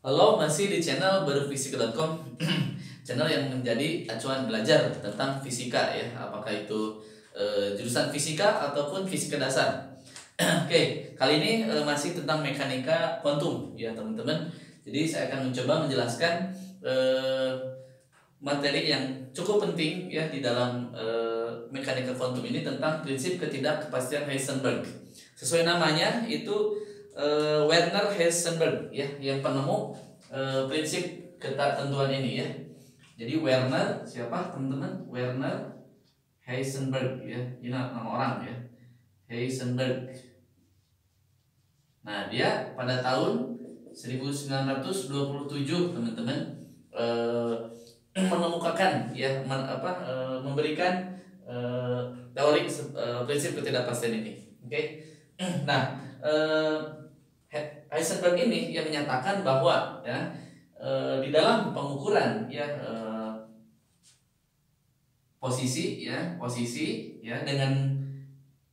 Halo, masih di channel berfisika.com. Channel yang menjadi acuan belajar tentang fisika ya, apakah itu jurusan fisika ataupun fisika dasar. Oke, kali ini masih tentang mekanika kuantum ya teman-teman. Jadi saya akan mencoba menjelaskan eh, materi yang cukup penting ya di dalam mekanika kuantum ini tentang prinsip ketidakpastian Heisenberg. Sesuai namanya itu Werner Heisenberg ya yang penemu prinsip ketentuan ini ya. Jadi Werner siapa teman-teman? Werner Heisenberg ya. Ini nama orang ya. Heisenberg. Nah, dia pada tahun 1927 teman-teman mengemukakan ya memberikan teori prinsip ketidakpastian ini. Oke. Nah, Heisenberg ini yang menyatakan bahwa ya di dalam pengukuran ya posisi ya dengan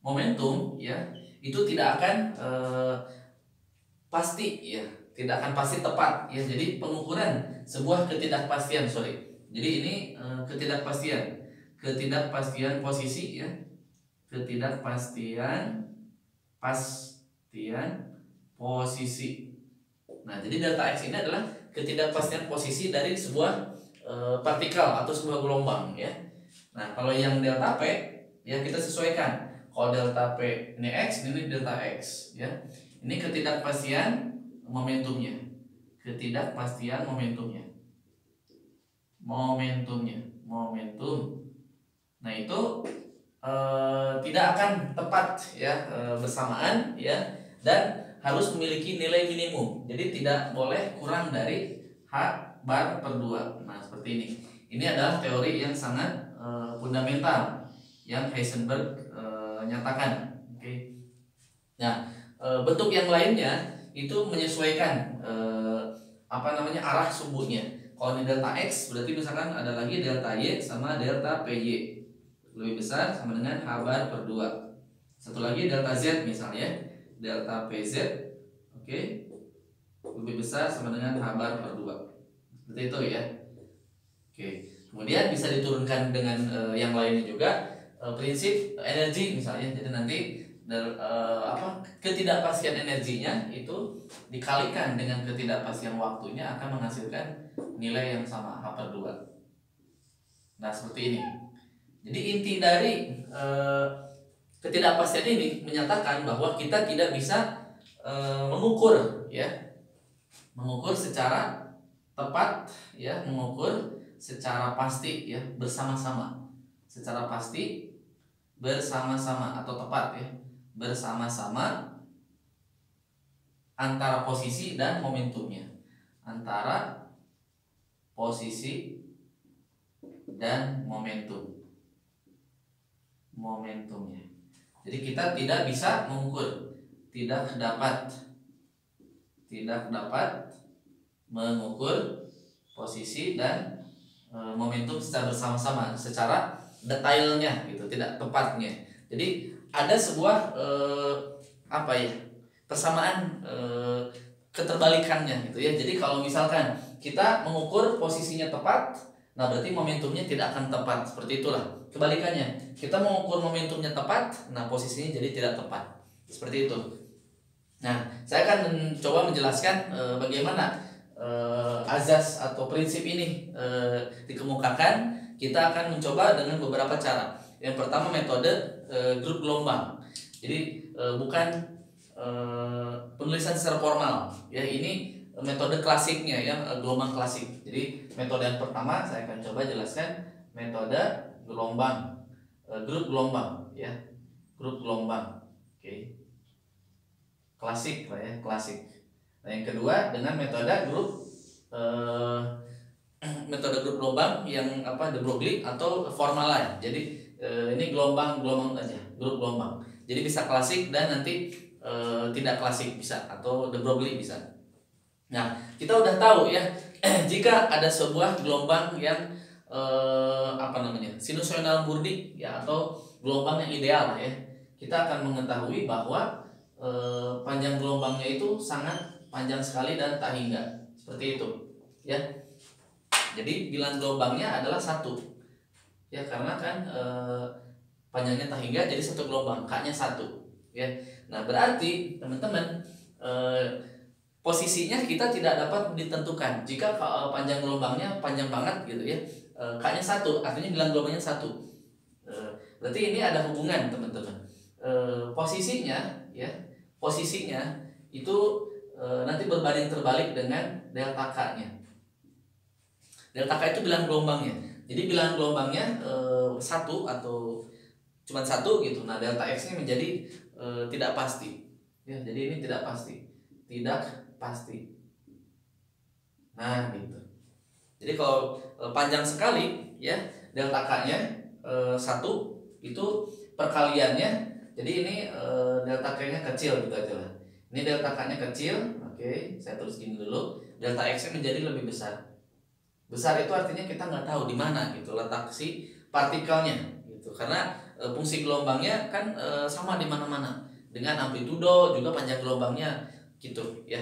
momentum ya itu tidak akan pasti ya, tidak akan pasti tepat ya. Jadi pengukuran sebuah ketidakpastian, jadi ini ketidakpastian posisi ya, ketidakpastian posisi. Nah, jadi delta x ini adalah ketidakpastian posisi dari sebuah partikel atau sebuah gelombang ya. Nah, kalau yang delta p ya kita sesuaikan. Kalau delta p ini x, ini delta x ya. Ini ketidakpastian momentumnya. Momentum. Nah, itu tidak akan tepat ya bersamaan ya, dan harus memiliki nilai minimum. Jadi tidak boleh kurang dari h/2. Nah, seperti ini. Ini adalah teori yang sangat fundamental yang Heisenberg nyatakan. Oke. Nah, bentuk yang lainnya itu menyesuaikan arah sumbunya. Kalau di delta x berarti misalkan ada lagi delta y sama delta py lebih besar sama dengan h/2. Satu lagi delta z misalnya, delta pz oke, lebih besar sama dengan h/2. Seperti itu ya. Oke. Kemudian bisa diturunkan dengan yang lainnya juga, prinsip energi misalnya. Jadi nanti ketidakpastian energinya itu dikalikan dengan ketidakpastian waktunya akan menghasilkan nilai yang sama h/2. Nah, seperti ini. Jadi inti dari ketidakpastian ini menyatakan bahwa kita tidak bisa mengukur secara tepat ya, mengukur secara pasti ya bersama-sama atau tepat ya bersama-sama antara posisi dan momentumnya, momentumnya. Jadi kita tidak bisa mengukur, tidak dapat mengukur posisi dan momentum secara bersama-sama, secara detailnya gitu, tidak tepatnya. Jadi ada sebuah persamaan keterbalikannya gitu ya. Jadi kalau misalkan kita mengukur posisinya tepat, nah berarti momentumnya tidak akan tepat. Seperti itulah. Kebalikannya, kita mengukur momentumnya tepat, nah posisinya jadi tidak tepat. Seperti itu. Nah, saya akan mencoba menjelaskan bagaimana azas atau prinsip ini dikemukakan. Kita akan mencoba dengan beberapa cara. Yang pertama metode grup gelombang. Jadi bukan penulisan secara formal ya, ini metode klasiknya ya, gelombang klasik. Jadi metode yang pertama saya akan coba jelaskan metode grup gelombang ya, grup gelombang. Oke. Klasik lah ya, klasik. Nah, yang kedua dengan metode grup gelombang yang de Broglie atau formalin. Jadi ini gelombang aja, grup gelombang. Jadi bisa klasik dan nanti tidak klasik bisa, atau de Broglie bisa. Nah, kita udah tahu ya jika ada sebuah gelombang yang sinusoidal murni ya, atau gelombang yang ideal ya, kita akan mengetahui bahwa panjang gelombangnya itu sangat panjang sekali dan tak hingga. seperti itu ya. Jadi bilangan gelombangnya adalah 1 ya, karena kan panjangnya tahingga jadi 1 gelombang, K-nya 1 ya. Nah berarti teman-teman posisinya kita tidak dapat ditentukan jika panjang gelombangnya panjang banget gitu ya. K-nya 1 artinya bilangan gelombangnya 1. Berarti ini ada hubungan teman-teman. Posisinya ya, posisinya itu nanti berbanding terbalik dengan delta K-nya. Delta K itu bilangan gelombangnya. Jadi bilangan gelombangnya 1 atau cuma 1 gitu. Nah delta X-nya menjadi tidak pasti ya. Jadi ini tidak pasti, tidak pasti. Nah gitu. Jadi kalau panjang sekali ya, delta K-nya 1 itu perkaliannya. Jadi ini delta K-nya kecil gitu aja lah. Ini delta K-nya kecil. Oke, saya tulis gini dulu. Delta X-nya menjadi lebih besar. Besar itu artinya kita nggak tahu di mana gitu letak si partikelnya gitu. Karena fungsi gelombangnya kan sama di mana-mana dengan amplitudo juga panjang gelombangnya gitu ya.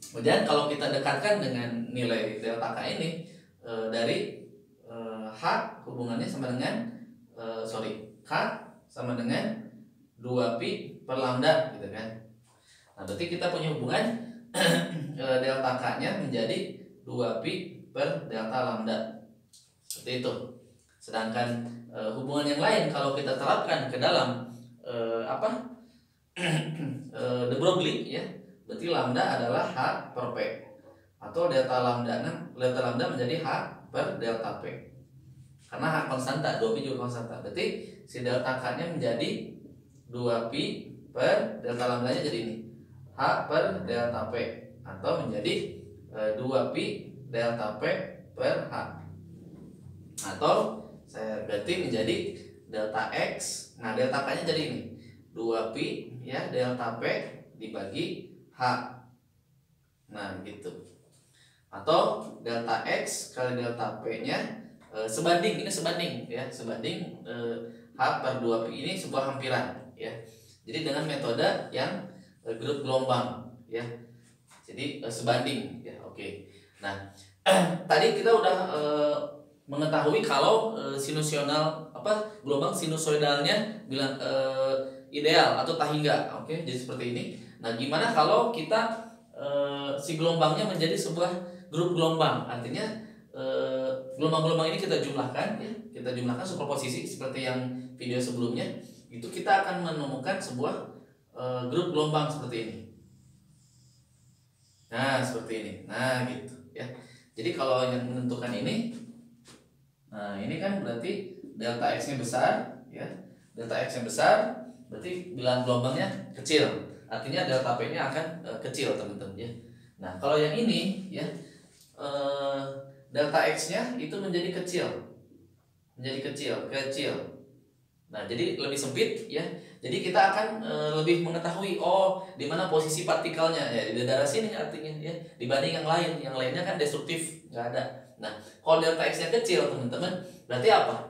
Kemudian kalau kita dekatkan dengan nilai delta K ini dari H hubungannya sama dengan K sama dengan 2pi per lambda gitu kan. Nah berarti kita punya hubungan delta K-nya menjadi 2pi per delta lambda seperti itu. Sedangkan hubungan yang lain kalau kita terapkan ke dalam de Broglie ya, berarti lambda adalah H per P atau delta lambda menjadi H per delta P karena H konstanta, 2pi juga konstanta. Berarti si delta K-nya menjadi 2pi per delta lambdanya jadi ini H per delta P atau menjadi 2pi delta P per H, atau saya berarti menjadi delta X. Nah delta K-nya jadi ini 2pi ya delta P dibagi H. Nah gitu. Atau delta X kali delta P-nya sebanding, ini sebanding ya, sebanding H per 2pi ini sebuah hampiran ya. Jadi dengan metode yang grup gelombang ya. Jadi sebanding ya. Oke. Nah, tadi kita udah mengetahui kalau sinusoidal gelombang sinusoidalnya bilang ideal atau tahingga. Oke, jadi seperti ini. Nah, gimana kalau kita si gelombangnya menjadi sebuah grup gelombang? Artinya gelombang-gelombang ini kita jumlahkan ya, kita jumlahkan superposisi seperti yang video sebelumnya. Itu kita akan menemukan sebuah grup gelombang seperti ini. Nah, seperti ini. Nah, gitu ya. Jadi kalau yang menentukan ini, nah ini kan berarti delta X-nya besar ya. Delta X-nya besar berarti bilangan gelombangnya kecil. Artinya delta P-nya akan kecil, teman-teman ya. Nah, kalau yang ini ya delta X-nya itu menjadi kecil. Menjadi kecil. Nah, jadi lebih sempit ya. Jadi kita akan lebih mengetahui di mana posisi partikelnya ya, di daerah sini artinya ya, dibanding yang lain. Yang lainnya kan destruktif, nggak ada. Nah, kalau delta X-nya kecil, teman-teman, berarti apa?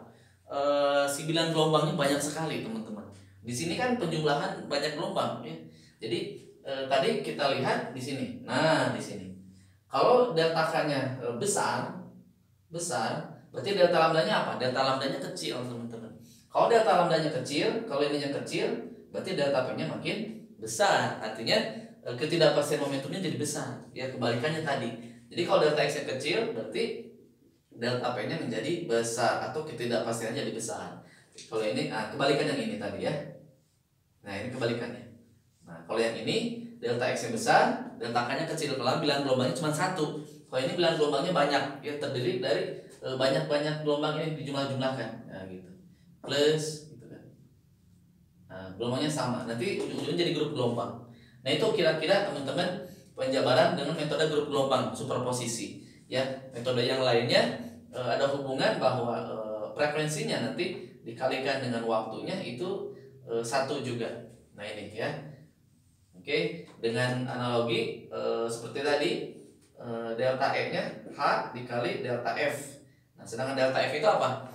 Si bilangan gelombangnya banyak sekali, teman-teman. Di sini kan penjumlahan banyak gelombang ya. Jadi tadi kita lihat di sini. Nah, di sini. Kalau delta K-nya besar, berarti delta lambdanya apa? Delta lambdanya kecil, teman-teman. Kalau delta lambdanya kecil, kalau ininya kecil, berarti delta P-nya makin besar. Artinya ketidakpastian momentumnya jadi besar. Ya, kebalikannya tadi. Jadi kalau delta X-nya kecil, berarti delta P-nya menjadi besar atau ketidakpastiannya jadi besar. Kalau ini kebalikan yang ini tadi ya. Nah, ini kebalikannya. Nah, kalau yang ini delta X-nya besar, delta K-nya kecil. Kalau bilangan gelombangnya cuma 1. Kalau ini bilangan gelombangnya banyak, ya terdiri dari banyak-banyak gelombang ini dijumlah-jumlahkan. Nah, gitu. Plus gitu kan. Nah, gelombangnya sama. Nanti ujung-ujungnya jadi grup gelombang. Nah, itu kira-kira teman-teman penjabaran dengan metode grup gelombang superposisi. Ya, metode yang lainnya ada hubungan bahwa frekuensinya nanti dikalikan dengan waktunya itu 1 juga. Nah, ini ya. Oke, dengan analogi seperti tadi delta E-nya H dikali delta F. Nah, sedangkan delta F itu apa?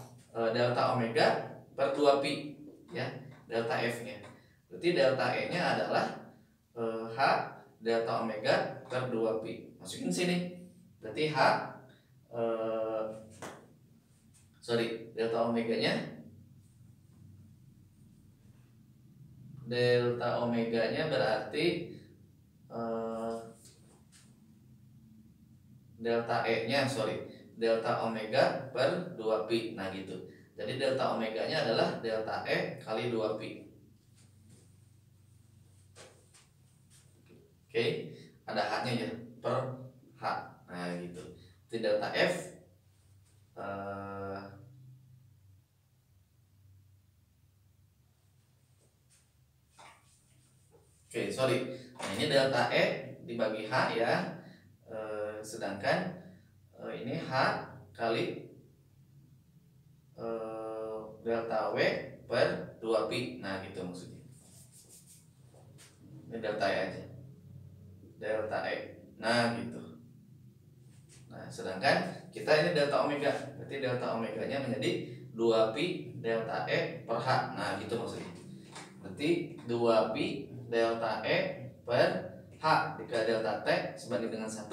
Delta omega per 2pi ya, delta F-nya. Berarti delta E-nya adalah H delta omega per 2pi. Masukin sini. Berarti delta omeganya berarti delta omega per 2pi. Nah gitu. Jadi delta omeganya adalah delta E kali 2pi. Oke, ada H-nya ya, per H. Nah gitu. Itu delta F. Nah ini delta E dibagi H ya. Sedangkan ini H kali delta W per 2pi. Nah gitu maksudnya. Ini delta E aja. Delta E. Nah gitu. Nah sedangkan kita ini delta omega. Berarti delta omeganya menjadi 2pi delta E per H. Nah gitu maksudnya. Berarti 2pi delta E per H jika delta T sebanding dengan 1,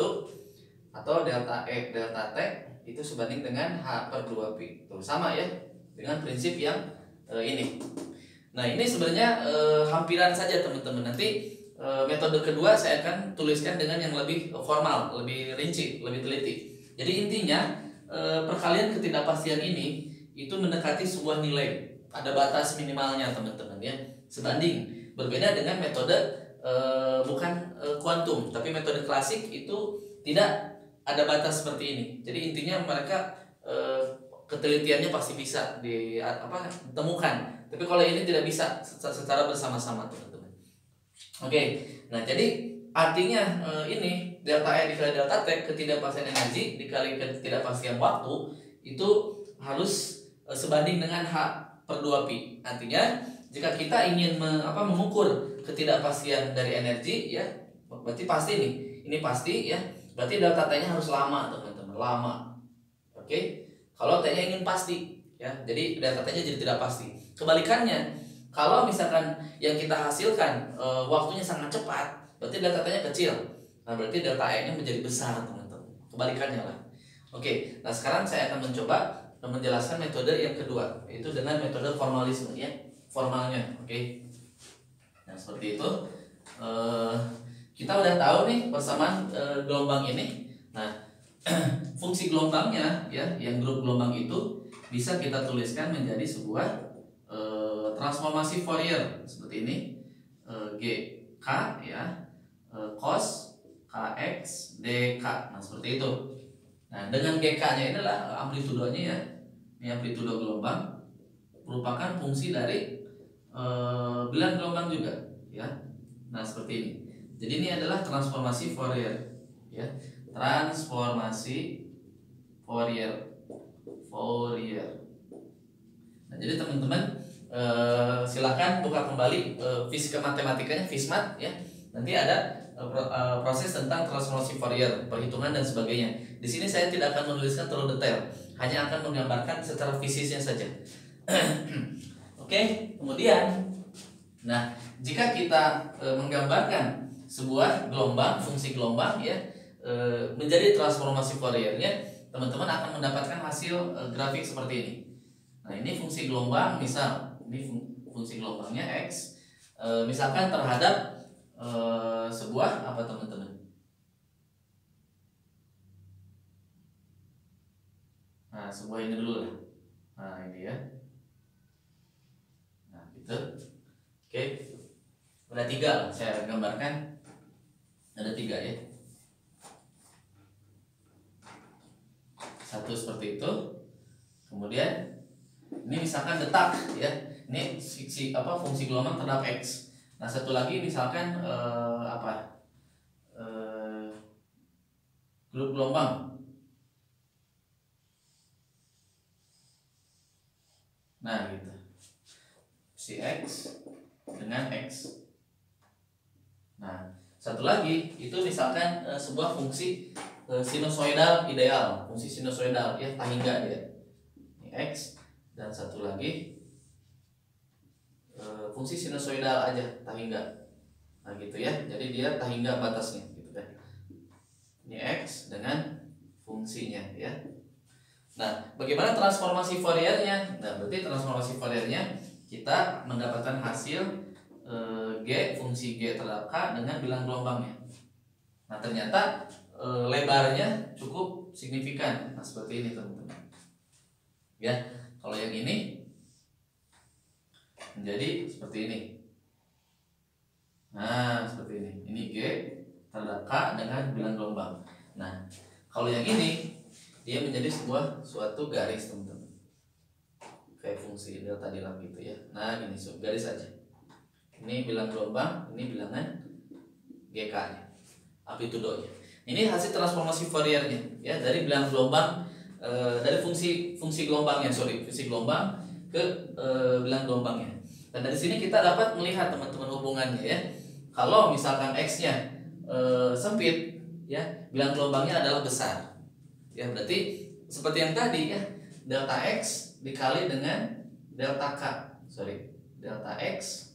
atau delta E delta T itu sebanding dengan H per 2pi. Tuh sama ya dengan prinsip yang ini. Nah ini sebenarnya hampiran saja teman-teman. Nanti metode kedua saya akan tuliskan dengan yang lebih formal, lebih rinci, lebih teliti. Jadi intinya perkalian ketidakpastian ini itu mendekati sebuah nilai, ada batas minimalnya teman-teman ya. Sebanding, berbeda dengan metode bukan kuantum, tapi metode klasik itu tidak ada batas seperti ini. Jadi intinya mereka ketelitiannya pasti bisa ditemukan. Tapi kalau ini tidak bisa secara bersama-sama teman-teman. Oke, nah jadi artinya ini delta E dikali delta T, ketidakpastian energi dikali ketidakpastian waktu itu harus sebanding dengan H per 2pi. Artinya jika kita ingin mengukur ketidakpastian dari energi ya, berarti pasti nih, ini pasti ya. Berarti delta T-nya harus lama teman-teman, lama. Oke. Kalau T-nya ingin pasti ya, jadi delta T-nya jadi tidak pasti. Kebalikannya, kalau misalkan yang kita hasilkan waktunya sangat cepat, berarti delta T-nya kecil. Nah, berarti delta E-nya menjadi besar, teman-teman. Kebalikannya lah. Oke, nah sekarang saya akan mencoba menjelaskan metode yang kedua, yaitu dengan metode formalisme ya, formalnya. Oke. Nah, seperti itu. Kita udah tahu nih persamaan gelombang ini. Nah, fungsi gelombangnya ya, yang grup gelombang itu bisa kita tuliskan menjadi sebuah transformasi Fourier seperti ini. GK ya, cos kx dk. Nah, seperti itu. Nah, dengan GK-nya inilah amplitudenya ya. Ini amplitudo gelombang merupakan fungsi dari bilangan gelombang juga ya. Nah, seperti ini. Jadi ini adalah transformasi Fourier ya. Transformasi Fourier. Nah, jadi teman-teman silakan buka kembali fisika matematikanya, Fismat ya. Nanti ada proses tentang transformasi Fourier, perhitungan dan sebagainya. Di sini saya tidak akan menuliskan terlalu detail, hanya akan menggambarkan secara fisisnya saja. Oke, kemudian nah, jika kita menggambarkan sebuah gelombang, fungsi gelombang ya, menjadi transformasi Fouriernya, teman-teman akan mendapatkan hasil grafik seperti ini. Nah, ini fungsi gelombang, misal ini fungsi gelombangnya X, misalkan terhadap sebuah apa teman-teman? Nah, sebuah ini dulu lah. Nah, ini ya. Nah, gitu. Oke. Ada 3 lah, saya gambarkan. Ada 3 ya. Satu seperti itu. Kemudian ini misalkan detak ya. Ini fungsi gelombang terhadap X. Nah, satu lagi misalkan grup gelombang. Nah, gitu. Si X dengan X. Nah, satu lagi itu misalkan sebuah fungsi sinusoidal ideal, fungsi sinusoidal ya, tahingga dia. Ini X, dan satu lagi fungsi sinusoidal aja, tahingga. Nah gitu ya, jadi dia tak hingga batasnya gitu kan. Ini X dengan fungsinya ya. Nah, bagaimana transformasi Fouriernya? Nah, berarti transformasi Fouriernya kita mendapatkan hasil G, fungsi G terhadap K dengan bilang gelombangnya. Nah, ternyata lebarnya cukup signifikan. Nah, seperti ini teman-teman. Ya, kalau yang ini menjadi seperti ini. Nah, seperti ini. Ini G terhadap K dengan bilang gelombang. Nah, kalau yang ini dia menjadi suatu garis teman-teman, kayak fungsi delta dilap gitu ya. Nah ini garis saja. Ini bilang gelombang, ini bilangan GK nya, amplitudonya. Ini hasil transformasi Fouriernya ya, dari bilang gelombang dari fungsi gelombangnya, fungsi gelombang ke bilang gelombangnya. Dan dari sini kita dapat melihat teman-teman hubungannya ya. Kalau misalkan X-nya sempit ya, bilang gelombangnya adalah besar. Ya berarti seperti yang tadi ya, delta X dikali dengan delta K, delta X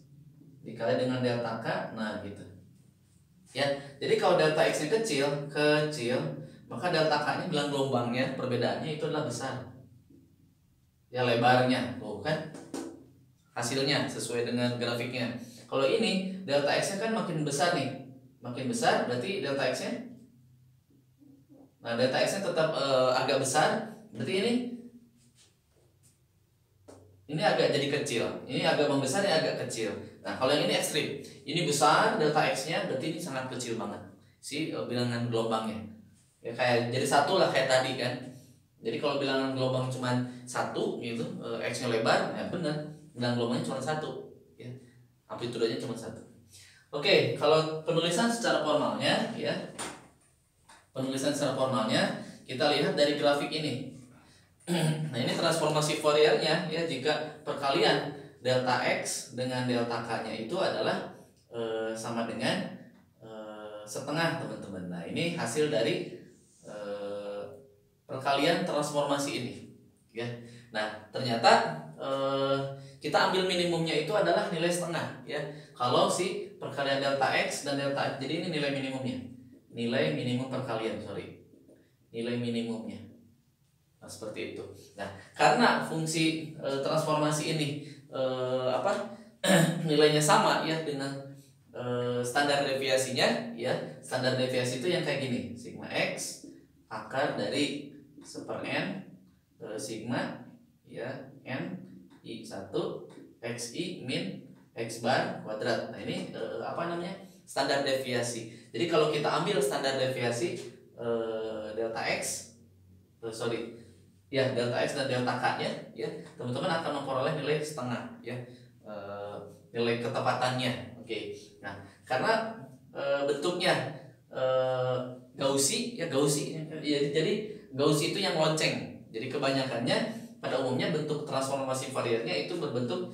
dikali dengan delta K, nah gitu. Ya, jadi kalau delta X-nya kecil, maka delta K-nya bilang gelombangnya perbedaannya itu adalah besar. Ya lebarnya, tuh kan hasilnya sesuai dengan grafiknya. Kalau ini delta X-nya kan makin besar nih, makin besar berarti delta X-nya. Nah, delta X-nya tetap agak besar, berarti ini agak jadi kecil. Ini agak membesar, ini agak kecil. Nah, kalau yang ini ekstrim. Ini besar delta X-nya, berarti ini sangat kecil banget si bilangan gelombangnya. Ya kayak jadi satu lah kayak tadi kan. Jadi kalau bilangan gelombang cuma satu gitu, X-nya lebar, ya benar. Bilangan gelombangnya cuma satu, ya. Amplitudenya cuma satu. Oke, kalau penulisan secara formalnya ya. Penulisan secara formalnya kita lihat dari grafik ini. Nah ini transformasi Fouriernya ya, jika perkalian delta X dengan delta K-nya itu adalah sama dengan setengah teman-teman. Nah ini hasil dari perkalian transformasi ini ya. Nah ternyata kita ambil minimumnya itu adalah nilai setengah ya. Kalau si perkalian delta X dan delta, jadi ini nilai minimumnya. Nilai minimum perkalian, nilai minimumnya. Nah, seperti itu. Nah, karena fungsi transformasi ini nilainya sama ya dengan standar deviasinya ya. Standar deviasi itu yang kayak gini, sigma X akar dari 1/n sigma ya n I1 xi min x bar kuadrat. Nah, ini standar deviasi. Jadi kalau kita ambil standar deviasi delta X, delta X dan delta K-nya, ya teman-teman akan memperoleh nilai setengah, ya nilai ketepatannya. Oke. Nah, karena bentuknya Gaussy, ya jadi Gaussy itu yang lonceng. Jadi kebanyakannya pada umumnya bentuk transformasi Fouriernya itu berbentuk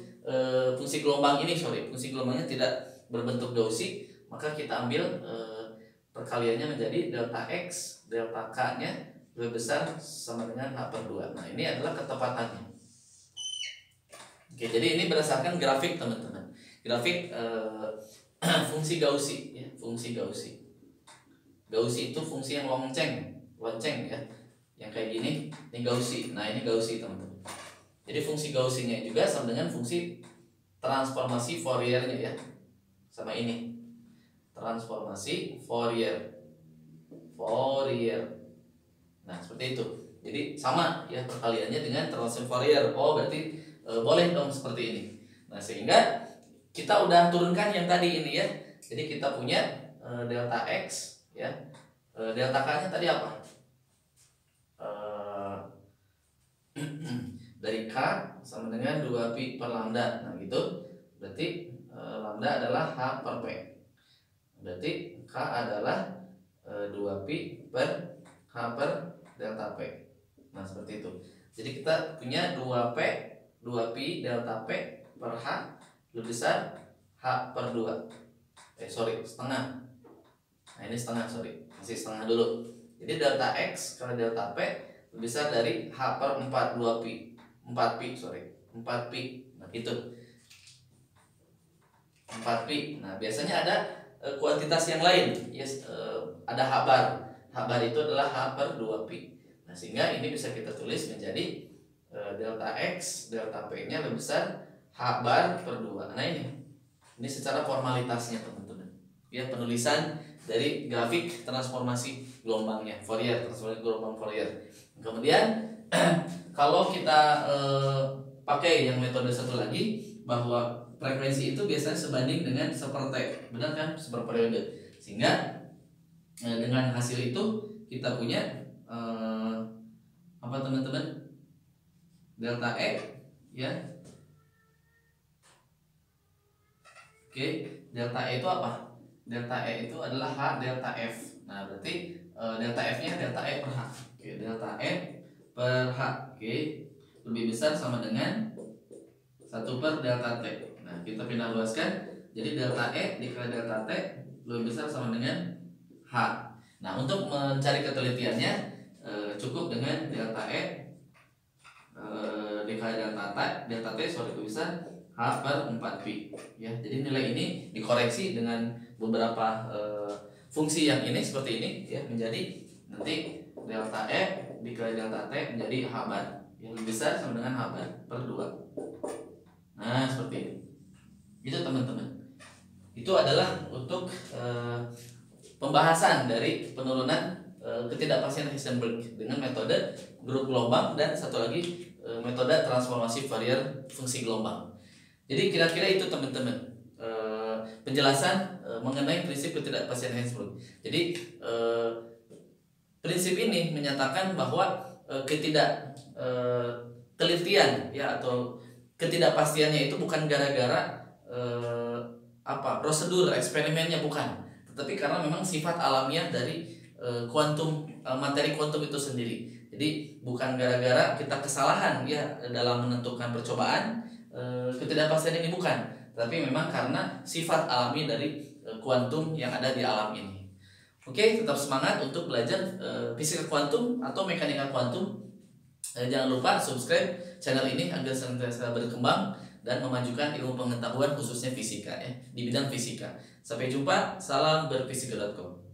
fungsi gelombang ini, fungsi gelombangnya tidak berbentuk Gaussy. Maka kita ambil perkaliannya menjadi delta X, delta K-nya lebih besar sama dengan H/2. Nah ini adalah ketepatannya. Oke, jadi ini berdasarkan grafik teman-teman. Grafik fungsi Gaussy ya, fungsi Gaussy. Gaussy itu fungsi yang lonceng ya. Yang kayak gini, ini Gaussy. Nah, ini Gaussy teman-teman. Jadi fungsi Gaussy-nya juga sama dengan fungsi transformasi Fouriernya ya. Sama ini. Transformasi Fourier. Nah, seperti itu. Jadi sama ya perkaliannya dengan transformasi Fourier. Oh, berarti boleh dong seperti ini. Nah, sehingga kita udah turunkan yang tadi ini ya. Jadi kita punya delta X ya. Delta K-nya tadi apa? Dari K sama dengan 2pi per lambda. Nah, gitu. Berarti lambda adalah H per P. Berarti K adalah 2pi per H per delta P. Nah, seperti itu. Jadi kita punya 2pi delta P per H lebih besar H per 2. Setengah. Nah, ini setengah, masih setengah dulu. Jadi delta X kali delta P lebih besar dari H per 4, 2pi. 4pi. Nah, gitu. 4pi. Nah, biasanya ada kuantitas yang lain. Yes, ada H bar. H bar itu adalah H per 2pi. Nah, sehingga ini bisa kita tulis menjadi delta X, delta P-nya lebih besar H bar per 2. Nah, ini secara formalitasnya teman-teman. Ya, penulisan dari grafik transformasi gelombangnya, Fourier, transformasi gelombang Fourier. Kemudian kalau kita pakai yang metode satu lagi, bahwa frekuensi itu biasanya sebanding dengan seper-T, benar kan? Seperperiode. Sehingga dengan hasil itu kita punya apa teman-teman? Delta E, ya. Oke, delta E itu apa? Delta E itu adalah H delta F. Nah, berarti delta F-nya delta E per H. Oke, delta E per H. Oke, lebih besar sama dengan 1 per delta T. Nah, kita pindah luaskan. Jadi delta E dikali delta T lebih besar sama dengan H. Nah, untuk mencari ketelitiannya cukup dengan delta E dikali delta T lebih besar H per 4pi. Ya, jadi nilai ini dikoreksi dengan beberapa fungsi yang ini seperti ini, ya, menjadi nanti delta E dikali delta T menjadi H bar yang lebih besar sama dengan H bar per 2. Nah, seperti ini. Itu teman-teman. Itu adalah untuk pembahasan dari penurunan ketidakpastian Heisenberg dengan metode grup gelombang dan satu lagi metode transformasi Fourier fungsi gelombang. Jadi kira-kira itu teman-teman penjelasan mengenai prinsip ketidakpastian Heisenberg. Jadi prinsip ini menyatakan bahwa telitian, ya, atau ketidakpastiannya itu bukan gara-gara prosedur eksperimennya, bukan, tetapi karena memang sifat alamiah dari materi kuantum itu sendiri. Jadi bukan gara-gara kita kesalahan, ya, dalam menentukan percobaan, ketidakpastian ini bukan, tapi memang karena sifat alami dari kuantum yang ada di alam ini. Oke, tetap semangat untuk belajar fisika kuantum atau mekanika kuantum. Jangan lupa subscribe channel ini agar senantiasa berkembang dan memajukan ilmu pengetahuan khususnya fisika, ya, di bidang fisika. Sampai jumpa, salam berfisika.com.